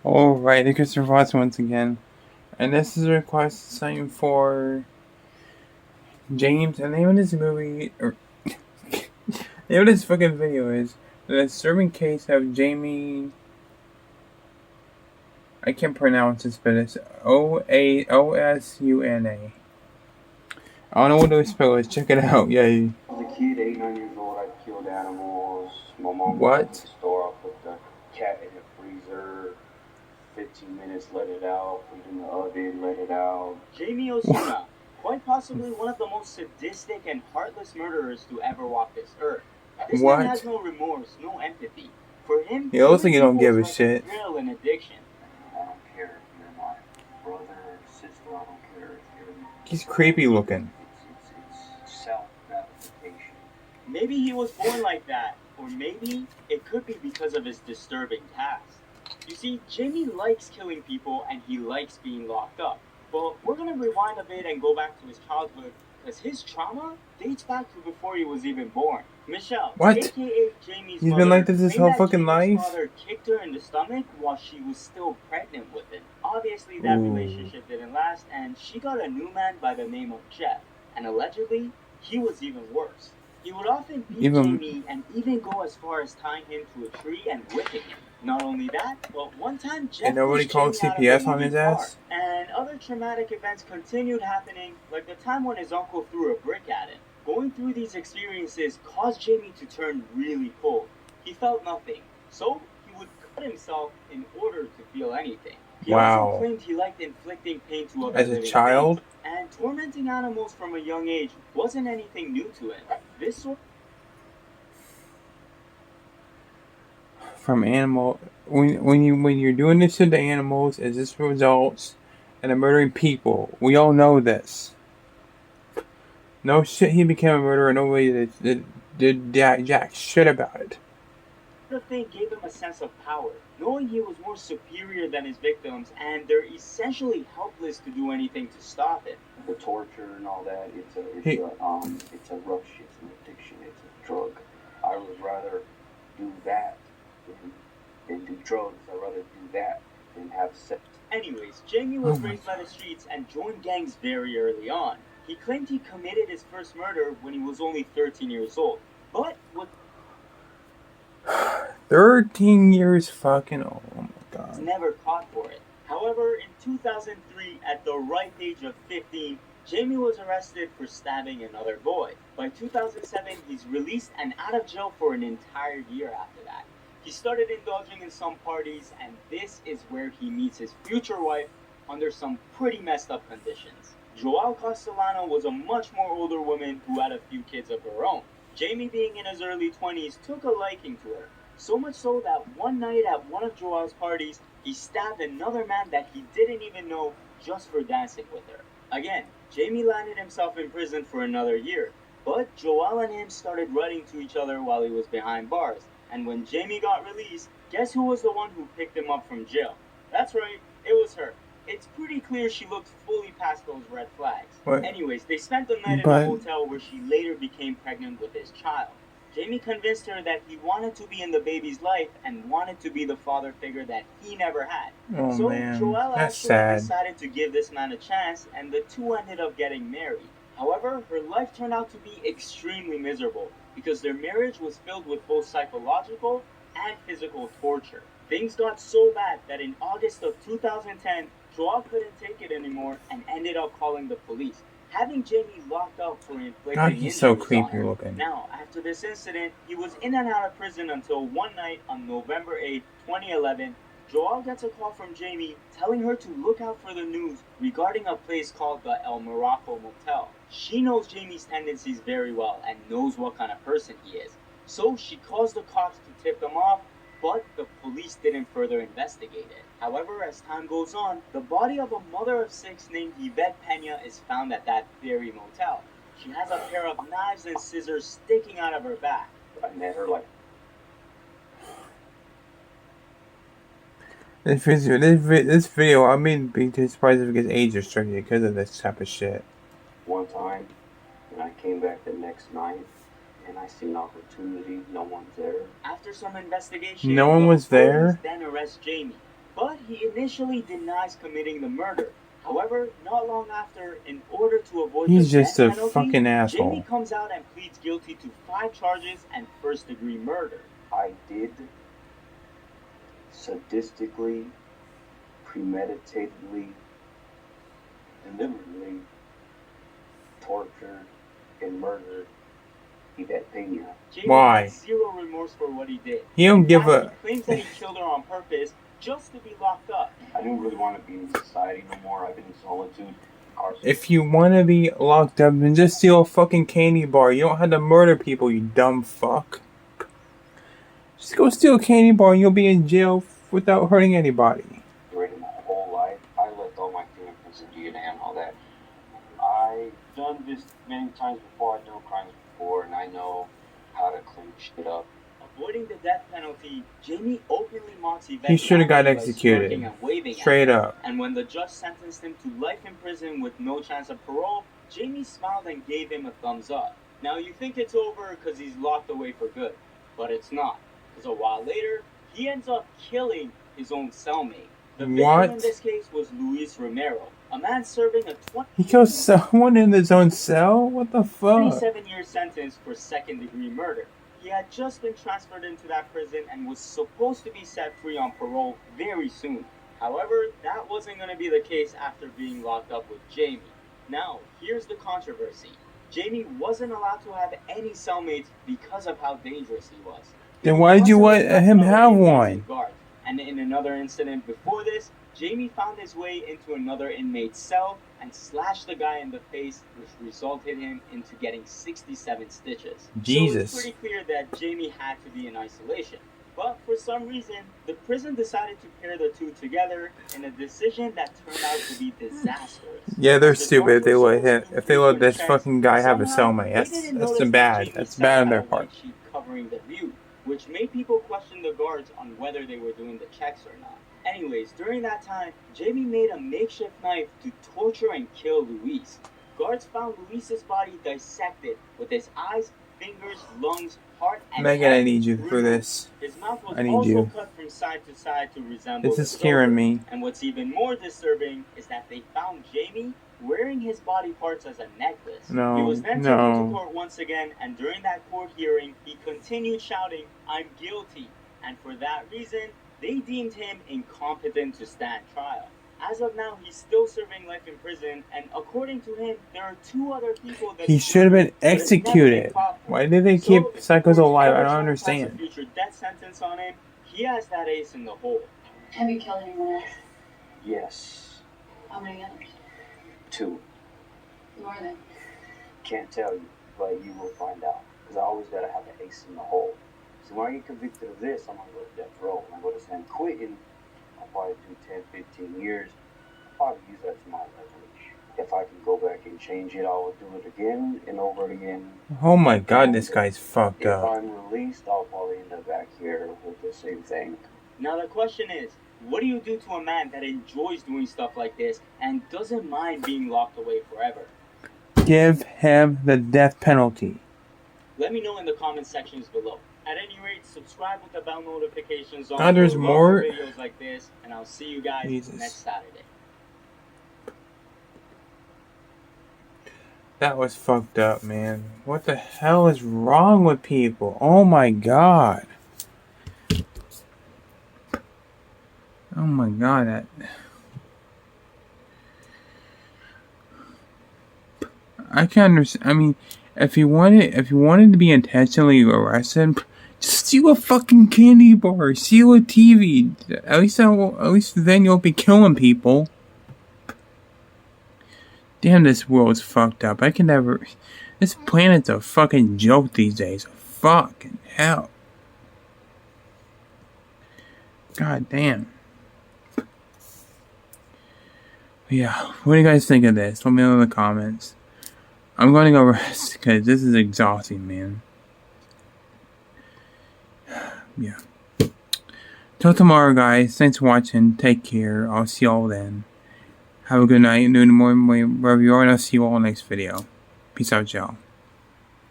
Alright, the Christopher Watson once again. And this is a request sign for James. And the name of this movie, or the name of this fucking video is The Disturbing Case of Jamie. I can't pronounce this, but it's Osuna. I don't know what to spell it. Check it out. Yay. As a kid, 8, 9 years old, I killed animals. My mom would go to What? the store, I'll put the cat in the freezer, 15 minutes, let it out, put it in the oven, let it out. Jamie Osuna, quite possibly one of the most sadistic and heartless murderers to ever walk this earth. This man has no remorse, no empathy. For him, It looks like you don't give a like shit. a thrill and addiction. I don't care if you're my brother, sister, I don't care if you're... He's creepy looking. It's self-gratification. Maybe he was born like that, or maybe it could be because of his disturbing past. You see, Jamie likes killing people and he likes being locked up. But we're gonna rewind a bit and go back to his childhood, because his trauma dates back to before he was even born. Michelle, What? aka Jamie's He's mother, been like this his claimed whole that fucking Jamie's life? father kicked her in the stomach while she was still pregnant with him. Obviously, that relationship didn't last, and she got a new man by the name of Jeff. And allegedly, he was even worse. He would often beat Jamie and even go as far as tying him to a tree and whipping him. Not only that, but one time Jeff And nobody called CPS on his ass? And other traumatic events continued happening, like the time when his uncle threw a brick at him. Going through these experiences caused Jamie to turn really cold. He felt nothing, so he would cut himself in order to feel anything. He also claimed he liked inflicting pain to other living beings, and tormenting animals from a young age wasn't anything new to him. This sort from animal when you're doing this to the animals, is this results in murdering people? We all know this. No shit, he became a murderer. Nobody did jack shit about it. The thing gave him a sense of power, knowing he was more superior than his victims, and they're essentially helpless to do anything to stop it. The torture and all that, it's a rush, it's an addiction, it's a drug. I would rather do that than do drugs. I'd rather do that than have sex. Anyways, Jamie was raised by the streets and joined gangs very early on. He claimed he committed his first murder when he was only 13 years old, but with 13 years fucking old. Oh my god. Never caught for it. However, in 2003, at the ripe age of 15, Jamie was arrested for stabbing another boy. By 2007, he's released and out of jail for an entire year after that. He started indulging in some parties, and this is where he meets his future wife under some pretty messed up conditions. Joelle Castellano was a much more older woman who had a few kids of her own. Jamie, being in his early 20s, took a liking to her. So much so that one night at one of Joelle's parties, he stabbed another man that he didn't even know just for dancing with her. Again, Jamie landed himself in prison for another year, but Joelle and him started writing to each other while he was behind bars. And when Jamie got released, guess who was the one who picked him up from jail? That's right, it was her. It's pretty clear she looked fully past those red flags. Anyways, they spent the night in a hotel where she later became pregnant with his child. Jamie convinced her that he wanted to be in the baby's life and wanted to be the father figure that he never had. So Joelle actually decided to give this man a chance, and the two ended up getting married. However, her life turned out to be extremely miserable because their marriage was filled with both psychological and physical torture. Things got so bad that in August of 2010, Joelle couldn't take it anymore and ended up calling the police, having Jamie locked up for inflicting he's so creepy looking. Now, after this incident, he was in and out of prison until one night on November 8, 2011, Joelle gets a call from Jamie telling her to look out for the news regarding a place called the El Morocco Motel. She knows Jamie's tendencies very well and knows what kind of person he is. So she calls the cops to tip them off, but the police didn't further investigate it. However, as time goes on, the body of a mother of 6 named Yvette Pena is found at that very motel. She has a pair of knives and scissors sticking out of her back. I met her like... This video, I mean, be too surprised if it gets age restricted because of this type of shit. One time, and I came back the next night, and I see an opportunity, no one's there. After some investigation, no one was there? Then arrest Jamie. but he initially denies committing the murder. However, not long after, in order to avoid He's the just death a penalty, fucking asshole. Jamie comes out and pleads guilty to 5 charges and first-degree murder. I did sadistically, premeditatedly, deliberately tortured and murdered Yvette Pena. Jamie Why? has zero remorse for what he did. He don't give He a... claims that he killed her on purpose just to be locked up. I didn't really want to be in society no more. I've been in solitude. If you want to be locked up, then just steal a fucking candy bar. You don't have to murder people, you dumb fuck. Just go steal a candy bar and you'll be in jail without hurting anybody. During my whole life, I left all my fingerprints and DNA and all that. I've done this many times before. I've done crimes before, and I know how to clean shit up. Avoiding the death penalty, Jamie openly mocks Yvette. He should have got by executed. smirking and waving Straight at him. up. And when the judge sentenced him to life in prison with no chance of parole, Jamie smiled and gave him a thumbs up. Now you think it's over because he's locked away for good, but it's not. Because a while later, he ends up killing his own cellmate. The victim in this case was Luis Romero, a man serving a He killed someone in his own cell? What the fuck? 27-year sentence for second-degree murder. He had just been transferred into that prison and was supposed to be set free on parole very soon. However, that wasn't going to be the case after being locked up with Jamie. Now, here's the controversy. Jamie wasn't allowed to have any cellmates because of how dangerous he was. Then why did you let him have one? And in another incident before this, Jamie found his way into another inmate's cell and slashed the guy in the face, which resulted him into getting 67 stitches. Jesus. So it's pretty clear that Jamie had to be in isolation. But for some reason, the prison decided to pair the two together in a decision that turned out to be disastrous. Yeah, they're stupid if they let this fucking guy have a cellmate. That's bad. That's bad on their part. Covering the view, which made people question the guards on whether they were doing the checks or not. Anyways, during that time, Jamie made a makeshift knife to torture and kill Luis. Guards found Luis's body dissected with his eyes, fingers, lungs, heart, and Megan, head I need you removed. for this. His mouth was I need also you. cut from side to side to resemble This is the scaring shoulder. me. And what's even more disturbing is that they found Jamie wearing his body parts as a necklace. No, He was then taken no. to court once again, and during that court hearing, he continued shouting, "I'm guilty." And for that reason, they deemed him incompetent to stand trial. As of now, he's still serving life in prison, and according to him, there are 2 other people that He should have been executed. Why did they keep psychos alive? I don't understand. A future death sentence on him, he has that ace in the hole. Have you killed anyone else? Yes. How many others? 2. Who are they? Can't tell you, but you will find out. Because I always gotta have an ace in the hole. So when I get convicted of this, I'm gonna go to death row. When I go to San Quentin, I'll probably do 10, 15 years. I'll probably use that to my leverage. If I can go back and change it, I will do it again and over again. Oh my god, this guy's fucked If up. I'm released, I'll probably end up back here with the same thing. Now the question is, what do you do to a man that enjoys doing stuff like this and doesn't mind being locked away forever? Give him the death penalty. Let me know in the comment sections below. At any rate, subscribe with the bell notifications on God, there's for more videos like this, and I'll see you guys next Saturday. That was fucked up, man. What the hell is wrong with people? Oh my god. Oh my god, that... I can't understand. I mean, if you wanted to be intentionally arrested, just steal a fucking candy bar, steal a TV. At least then you'll be killing people. Damn, this world's fucked up. I can never... This planet's a fucking joke these days. Fucking hell. God damn. Yeah, what do you guys think of this? Let me know in the comments. I'm going to go rest because this is exhausting, man. Yeah. Till tomorrow, guys. Thanks for watching. Take care. I'll see y'all then. Have a good night, noon, morning, wherever you are, and I'll see you all next video. Peace out, y'all.